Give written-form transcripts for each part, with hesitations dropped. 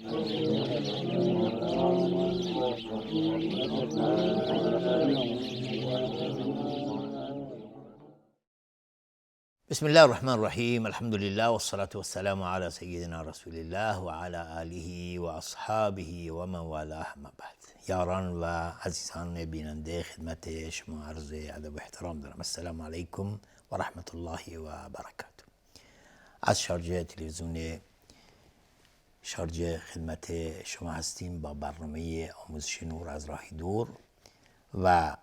بسم الله الرحمن الرحیم. الحمد لله والصلاة والسلام على سیدنا رسول الله و علی آله و اصحابه و من والاه. اما بعد، یاران و عزیزان بیننده، خدمت شما عرض ادب و احترام دارم. السلام علیکم و رحمت الله و برکاته. از شارجه تلویزیون شارجه خدمت شما هستیم با برنامه آموزش نور از راه دور و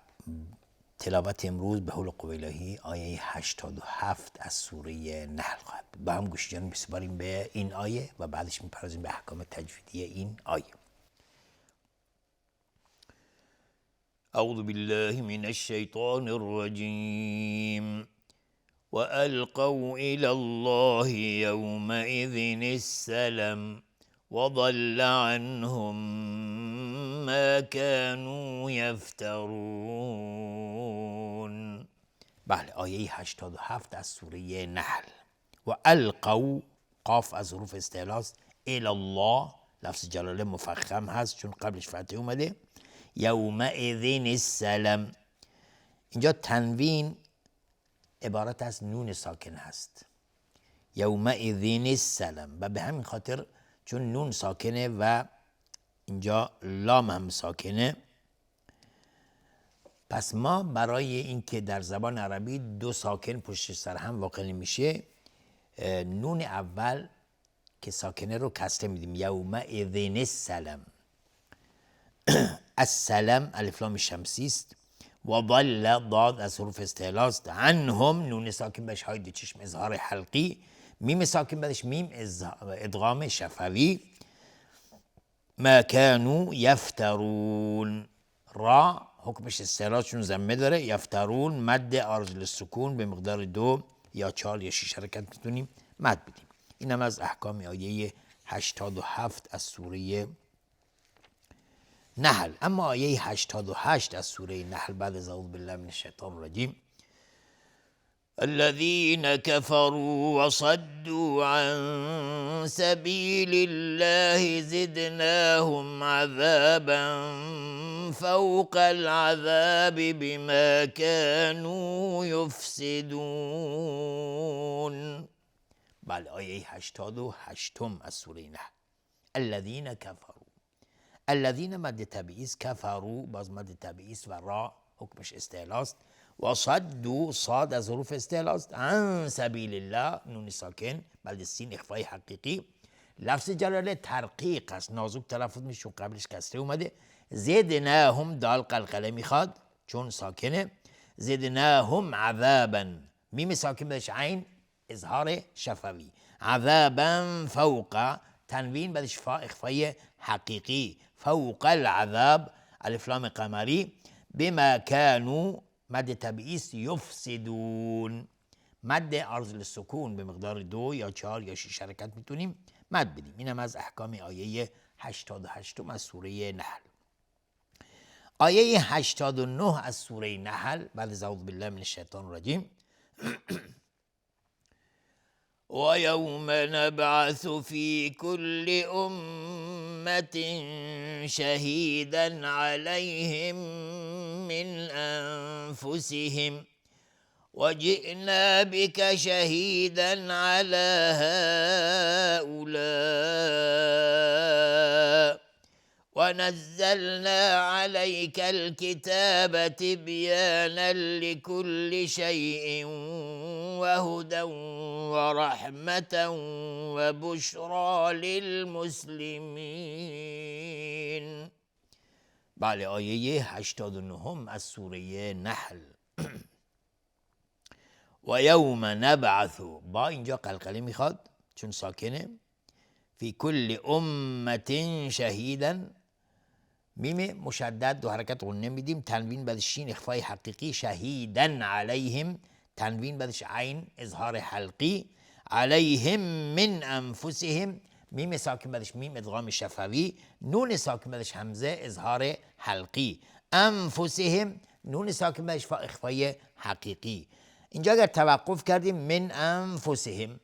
تلاوت امروز به حول قوه الهی آیه 87 از سوره نحل خواهد. با هم گوش جان بسپاریم به این آیه و بعدش میپردازیم به احکام تجویدی این آیه. اعوذ بالله من الشیطان الرجیم و القوا الی الله یومئذ السلم وضل عنهم ما كانوا يفترون. بله، آیه 87 از سوره نحل. و القوا، قاف از حروف استعلا است. الی الله، لفظ جلاله مفخم هست چون قبلش فتحه اومده. یومئذ السلم، اینجا تنوین عبارت از نون ساکن هست. یومئذ السلم، و به همین خاطر چون نون ساکنه و اینجا لام هم ساکنه، پس ما برای اینکه در زبان عربی دو ساکن پشت سر هم واقع میشه، نون اول که ساکنه رو کسره میدیم. یومئذ السلم. السلم الف لام شمسی است. و ضل، ضاد از حروف استعلا است. عنهم، نون ساکن بهش های دو چشم اظهار حلقی، میم ساکن بعدش میم ادغام شفوی. ما كانوا یفترون، را حکمش استعلا چون ضمه داره. یفترون مد عارض للسکون به مقدار 2 یا 4 یا 6 حرکت میتونیم مد بدیم. اینم از احکام آیه 87 از سوره نحل. اما آیه 88 از سوره نحل بعد از اعوذ بالله من الشیطان الرجیم: الذين كفروا وصدوا عن سبيل الله زدناهم عذابا فوق العذاب بما كانوا يفسدون. بله، آیه 88 از سوره نحل. الذين كفروا، الذين مد طبیعی است، کفروا باز مد طبیعی است و را حکمش استعلا است. و صدوا، صاد از حروف استعلا است. عن سبیل الله، نون ساکن بعد سین اخفای حقیقی. لفظ جلاله ترقیق است، نازک تلفظ میشه چون قبلش کسره اومده. زدناهم، دال قلقله میخواد چون ساکنه. زدناهم عذابا، میم ساکن بهش عین اظهار شفوی. عذابا فوق، تنوین بعدش فا اخفای حقیقی. فوق العذاب الف لام قمری. بما كانوا مد طبیعی است. یفسدون، مد عارض للسکون به مقدار 2 یا 4 یا 6 حرکت میتونیم مد بدیم. اینم از احکام آیه 88 از سوره نحل. آیه 89 از سوره نحل بعد از اعوذ بالله من الشیطان الرجیم: ويوم نبعث في كل أمة شهيدا عليهم من أنفسهم وجئنا بك شهيدا على هؤلاء ونزلنا عليك الكتاب تبيانا لكل شيء وهدى ورحمة وبشرى للمسلمين. بله، آیه 89 از سوره نحل. و یوم نبعث، با اینجا قلقله میخواد چون ساکنه. فی کل امت شهیدا، میم مشدد دو حرکت غنه میدیم. تنوین بعدش شین اخفای حقیقی. شهیدن علیهم، تنوین بعدش عین اظهار حلقی. علیهم من انفسهم، میم ساکن بعدش میم ادغام شفوی. نون ساکن بعدش همزه اظهار حلقی. انفسهم، نون ساکن بعدش فا اخفای حقیقی. اینجا اگر توقف کردیم من انفسهم،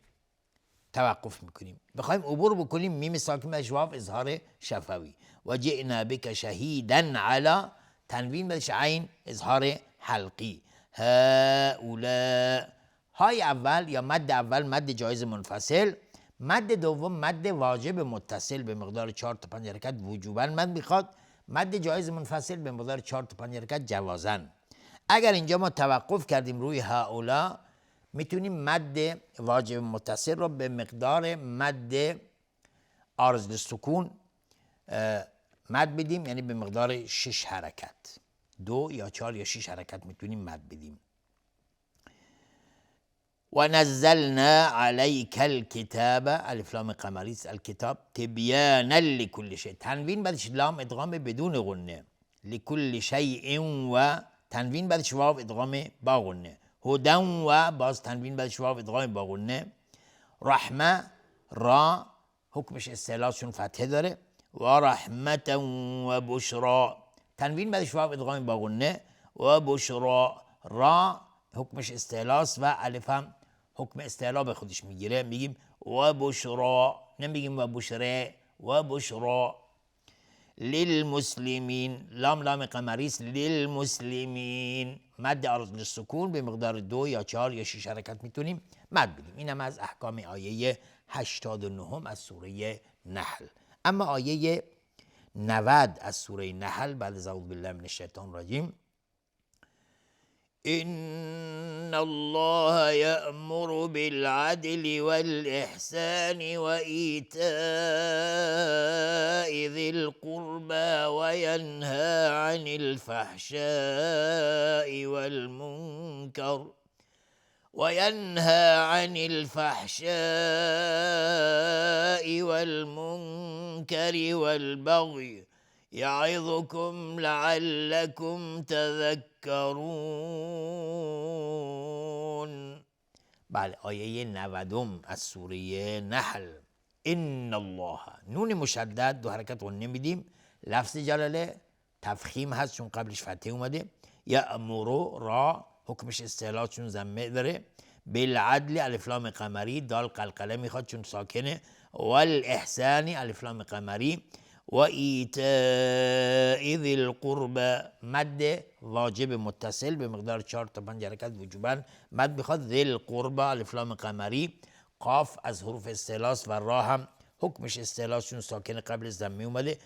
توقف میکنیم. بخوایم عبور بکنیم میم ساکن بهش واو اظهار شفوی. و جئنا بک شهیدا علی، تنوین بهش عین اظهار حلقی. هؤلاء، های اول یا مد اول مد جایز منفصل، مد دوم مد واجب متصل به مقدار 4 تا 5 حرکت وجوبا مد میخواد، مد جایز منفصل به مقدار 4 تا 5 حرکت جوازا. اگر اینجا ما توقف کردیم روی هؤلاء، میتونیم مد واجب متصل رو به مقدار مد عارض للسکون مد بدیم، یعنی به مقدار 6 حرکت، 2 یا 4 یا 6 حرکت میتونیم مد بدیم. و نزلنا علیک الکتاب، الف لام قمری است، الکتاب تبیانا لکل شیء، تنوین بعدش لام ادغام بدون غنه، لکل شیء و تنوین بعدش واو ادغام با غنه، هدی و باز تنوین بعدش واو ادغام با غنه، رحمه را حکمش استعلاءشون فتحه داره، و رحمتا و بشرا تنوین بعدش واو ادغام با غنه، و بشرا را حکمش استعلاس و الف هم حکم استعلا به خودش میگیره، میگیم و بشرا، نمیگیم و بشره، و بشرا للمسلمین، لام قمری است، للمسلمین مد عارض للسکون به مقدار 2 یا 4 یا 6 حرکت میتونیم مد بدیم. اینم از احکام آیه 89 از سوره نحل. اما آیه 90 از سوره نحل بعد از اعوذ بالله من الشیطان الرجیم، إن الله يأمر بالعدل والإحسان وإيتاء ذي القربى وينهى عن الفحشاء والمنكر والبغي يعظكم لعلكم تذكرون. بله، آیه 90 از سوره نحل. ان الله، نون مشدد 2 حرکت غنه میدیم، لفظ جلاله تفخیم هست چون قبلش فتحه اومده، یأمر را حکمش استعلا چون ضمه داره، بالعدل الف لام قمری دال قلقله میخواد چون ساکنه، والاحسان الف لام قمری، و ایتاء ذی القربى مد واجب متصل به مقدار 4 تا 5 حرکت وجوبا مد بخواد، ذی القربى الف لام قمری، قاف از حروف استعلاس و را هم حکمش استعلاس چون ساکن قبل ضمه اومده،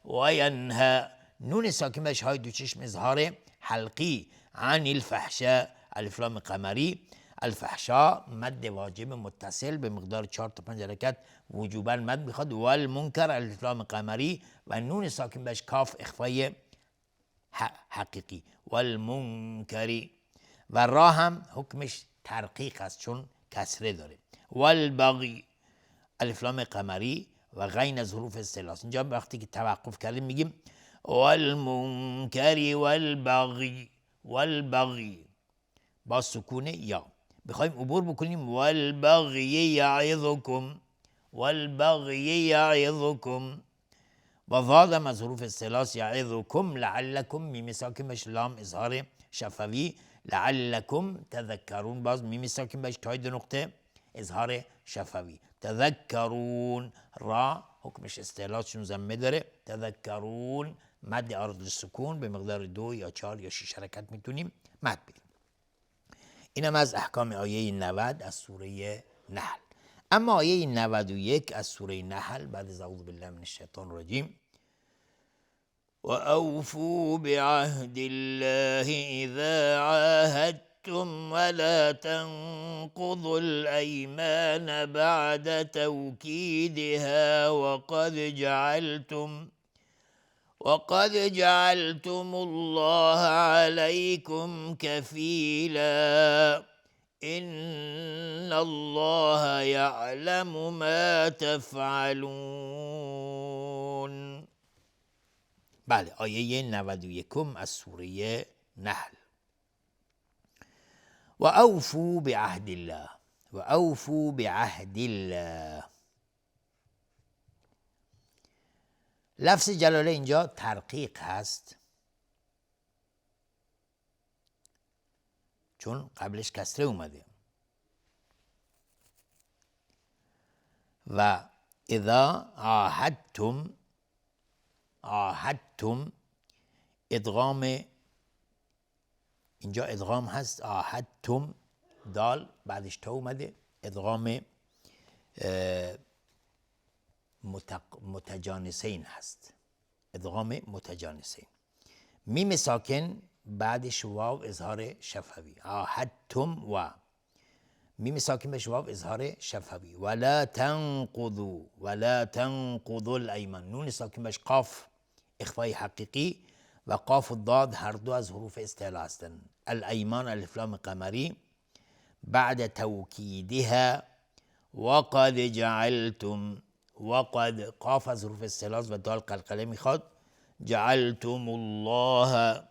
و ینهى نون ساکن بهش های دو چشم اظهار حلقی، عن الفحشاء الف لام قمری، الفحشاء مد واجب متصل به مقدار 4 تا 5 حرکت وجوبا مد میخواد، والمنکر الف لام قمری و نون ساکن بهش کاف اخفای حقیقی، والمنکری، و را هم حکمش ترقیق است چون کسره داره، والبغی الف لام قمری و غین از حروف استعلاس. اینجا وقتی که توقف کردیم میگیم والمنکری والبغی با سکون یا. بخوایم عبور بکنیم والبغی یعظکم و ضادم از حروف استعلاس، یعظکم لعلکم میم ساکن بهش لام اظهار شفوی، لعلکم تذکرون باز میم ساکن بهش تای 2 نقطه اظهار شفوی، تذکرون را حکمش استعلاس چون ضمه داره، تذکرون مد عارض للسکون به مقدار 2 یا 4 یا 6 حرکت میتونیم مد بدیم. اینم از احکام آیه 90 از سوره نحل. اما آیه 91 از سوره نحل بعد از اعوذ بالله من الشیطان الرجیم، و اوفوا بعهد الله اذا عاهدتم ولا تنقضوا الایمان بعد توکیدها وقد جعلتم الله عليكم كفيلا إن الله يعلم ما تفعلون. بله، آیه 91 از سوره نحل. و اوفوا بعهد الله، و اوفوا بعهد الله، لفظ جلاله اینجا ترقیق هست چون قبلش کسره اومده. و اذا عاهدتم ادغام، اینجا ادغام هست، عاهدتم دال بعدش تا اومده، ادغام متجانسین هست، ادغام متجانسین. میم ساکن بعدش واو اظهار شفوی، عاهدتم و میم ساکن بهش واو اظهار شفوی. ولا تنقضوا الایمان، نون ساکن بهش قاف اخفای حقیقی و قاف و ضاد هر دو از حروف استعلا هستند. الایمان الف لام قمری بعد توکیدها وقد جعلتم، وقد قاف از حروف استعلا و دال قلقله میخواد، جعلتم الله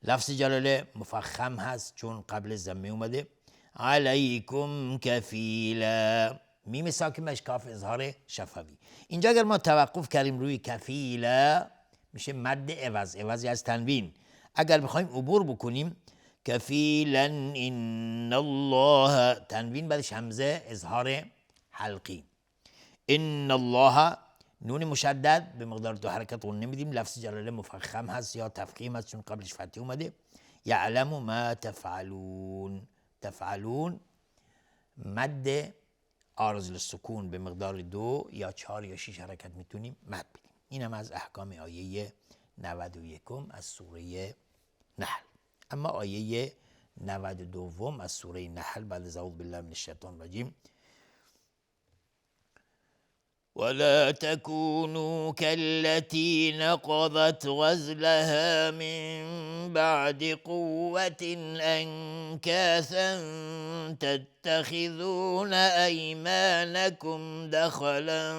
لفظ جلاله مفخم هست چون قبل ضمه اومده، علیکم کفیلا میم ساکن بهش کاف اظهار شفوی. اینجا اگر ما توقف کردیم روی کفیلا میشه مد عوض، عوضی از تنوین. اگر بخوایم عبور بکنیم کفیلا ان الله، تنوین بعدش همزه اظهار حلقی، ان الله نون مشدد به مقدار 2 حرکت قول نمیدیم، لفظ جلاله مفخم هست یا تفخیم هست چون قبلش فتحه اومده. یعلم ما تفعلون، تفعلون مد عارض للسکون به مقدار 2 یا 4 یا 6 حرکت میتونیم مد بدیم. اینم از احکام آیه 91 از سوره نحل. اما آیه 92 از سوره نحل بعد از اعوذ بالله من الشیطان الرجیم، ولا تكونوا كالتي نقضت غزلها من بعد قوة أنكاثا تتخذون أيمانكم دخلا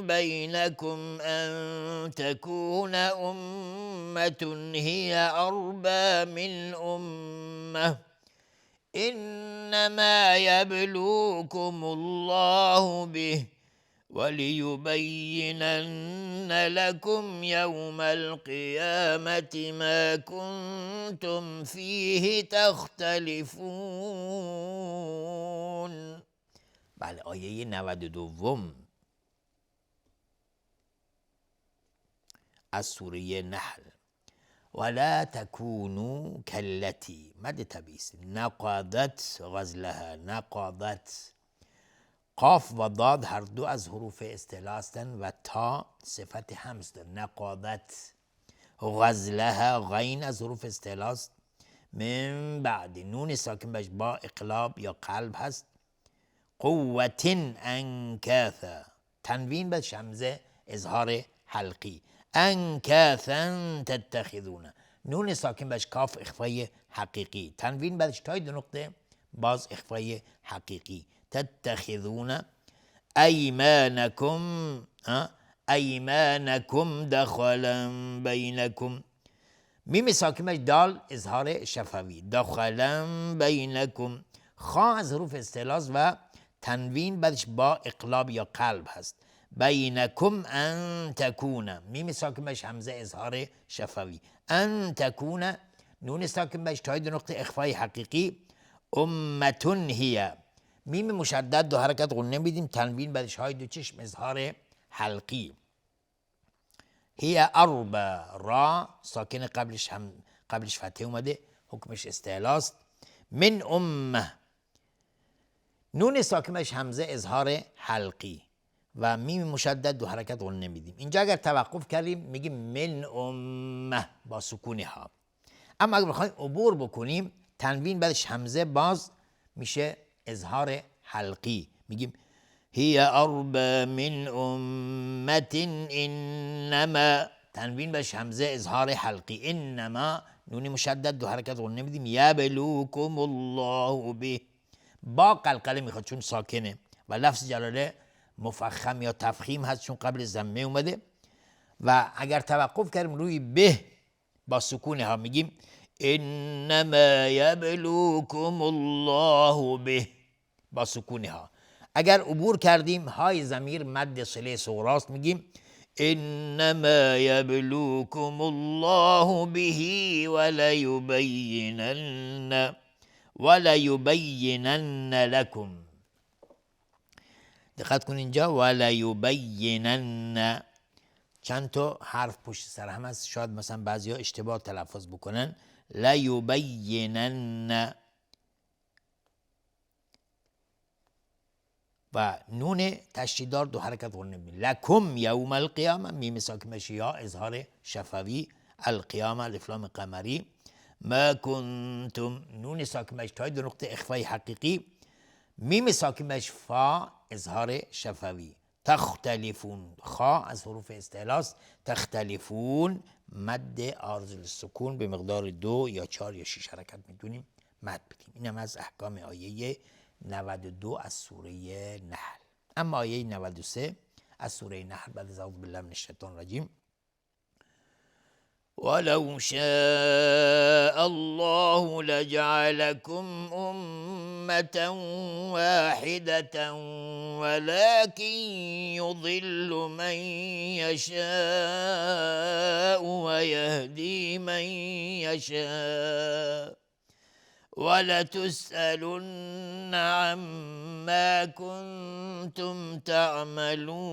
بينكم أن تكون أمة هي أربى من أمة إنما يبلوكم الله به وليبينن لكم يوم القيامة ما كنتم فيه تختلفون. بله آیه 92 از سوره نحل. ولا تكونوا كالتي مد تبیس نقضت غزلها، نقضت قاف و ضاد هر دو از حروف استعلا هستند و تا صفت همز دارد. نقضت غزلها غین از حروف استعلا است. من بعد نون ساکن بهش با اقلاب یا قلب هست. قوة انکاثا تنوین بهش همزه اظهار حلقی. انکاثا تتخذون نون ساکن بهش کاف اخفای حقیقی، تنوین بهش تای 2 نقطه باز اخفای حقیقی. تتخذون ایمانکم دخلا بینکم میم ساکن بهش دال اظهار شفوی. دخلا بینکم خا از حروف استعلاز و تنوین بعدش با اقلاب یا قلب هست. بینکم ان تکون میم ساکن بهش همزه اظهار شفوی. ان تکون نون ساکن بهش تای 2 نقطه اخفای حقیقی. امتون هی میم مشدد 2 حرکت قول نمیدیم، تنوین بعدش های 2 چشم اظهار حلقی. هی اربع را ساکن قبلش فتحه اومده حکمش استعلاست. من امه نون ساکن بهش همزه اظهار حلقی و میم مشدد 2 حرکت قول نمیدیم. اینجا اگر توقف کردیم میگیم من امه با سکون ها. اما اگر بخوایم عبور بکنیم تنوین بعدش همزه باز میشه اظهار حلقی، میگیم هی اربع من امت انما تنوین بهش همزه اظهار حلقی. انما نون مشدد 2 حرکت قول نمیدیم. یبلوکم الله به با قلقله میخواد چون ساکنه و لفظ جلاله مفخم یا تفخیم هست چون قبل ضمه اومده. و اگر توقف کردیم روی به با سکون ها میگیم انما یبلوکم الله به با سکون ها. اگر عبور کردیم های ضمیر مد صله صغراست میگیم انما یبلوکم الله به وليبینن لكم. دقت کن اینجا وليبینن چند تا حرف پشت سر هم هست، شاید مثلا بعضیا اشتباه تلفظ بکنن. لیبینن و نون تشدیدار دو حرکت غنه می. لکم یوم القیامه، میم ساکنش یا اظهار شفوی، القیامه الفلام قمری. ما کنتم، نون ساکنش تای دو نقطه اخفای حقیقی، میم ساکنش فا اظهار شفوی. تختلفون، خا از حروف استعلاست. تختلفون مد عارض للسکون به مقدار 2 یا 4 یا 6 حرکت میتونیم مد بدیم. اینم از احکام آیه 92 از سوره نحل. اما آیه 93 از سوره نحل بعد از اعوذ بالله من الشیطان الرجیم: ولو شاء الله لجعلكم أمة واحدة ولكن يضل من يشاء ويهدي من يشاء ولتسألن عما كنتم تعملون.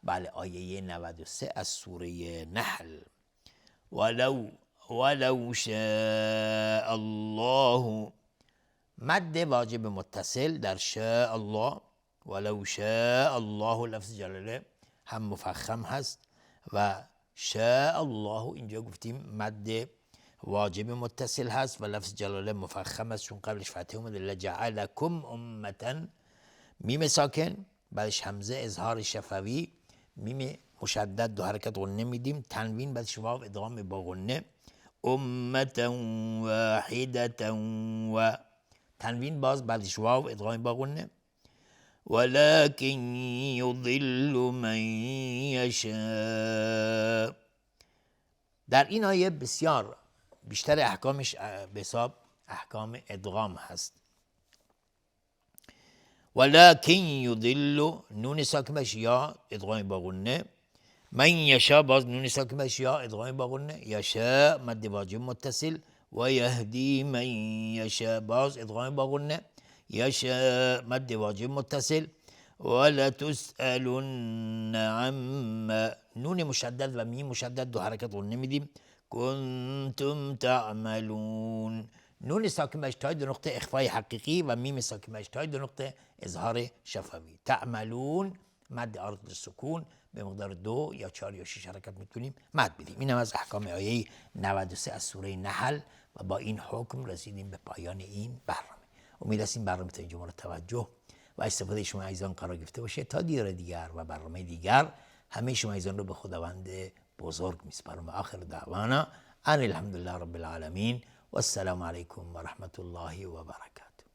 بله، آیه 93 از سوره نحل. ولو شاء الله، مد واجب متصل در شاء الله. ولو شاء الله لفظ جلاله هم مفخم هست و شاء الله اینجا گفتیم مد واجب متصل هست و لفظ جلاله مفخم است چون قبلش فتحه اومده. لجعلکم امتا، میم ساکن بعدش همزه اظهار شفوی، میم مشدد دو حرکت غنه میدیم، تنوین بعدش واو ادغام با غنه. امتا واحدتا و تنوین باز بعدش واو ادغام با غنه. ولكن يضل من يشاء. در این آیه بسیار بیشتر احکامش به حساب احکام ادغام هست. ولكن يضل، نون ساکنش یا ادغام با غنه. من یشاء، باز نون ساکنش یا ادغام با غنه. یشاء مد واجب متصل و یهدی من یشاء، باز ادغام با غنه. یشاء مد واجب متصل. ولتسألن عما، نون مشدد و میم مشدد دو حرکت غنه میدیم. کنتم تعملون، نون ساکن تای دو نقطه اخفای حقیقی و میم ساکن تای دو نقطه اظهار شفوی. تعملون مد عارض للسکون به مقدار 2 یا 4 یا 6 حرکت میتونیم مد بدیم. اینم از احکام آیه 93 از سوره نحل و با این حکم رسیدیم به پایان این برنامه. امید است این برنامه تا اینجا مورد توجه و استفاده شما عزیزان قرار گرفته باشه. تا دیدار دیگر و برنامه دیگر همه شما عزیزان رو به خداوند بزرگ میسپارم. آخر دعوانا ان الحمدلله رب العالمین و السلام علیکم و رحمت الله و برکاته.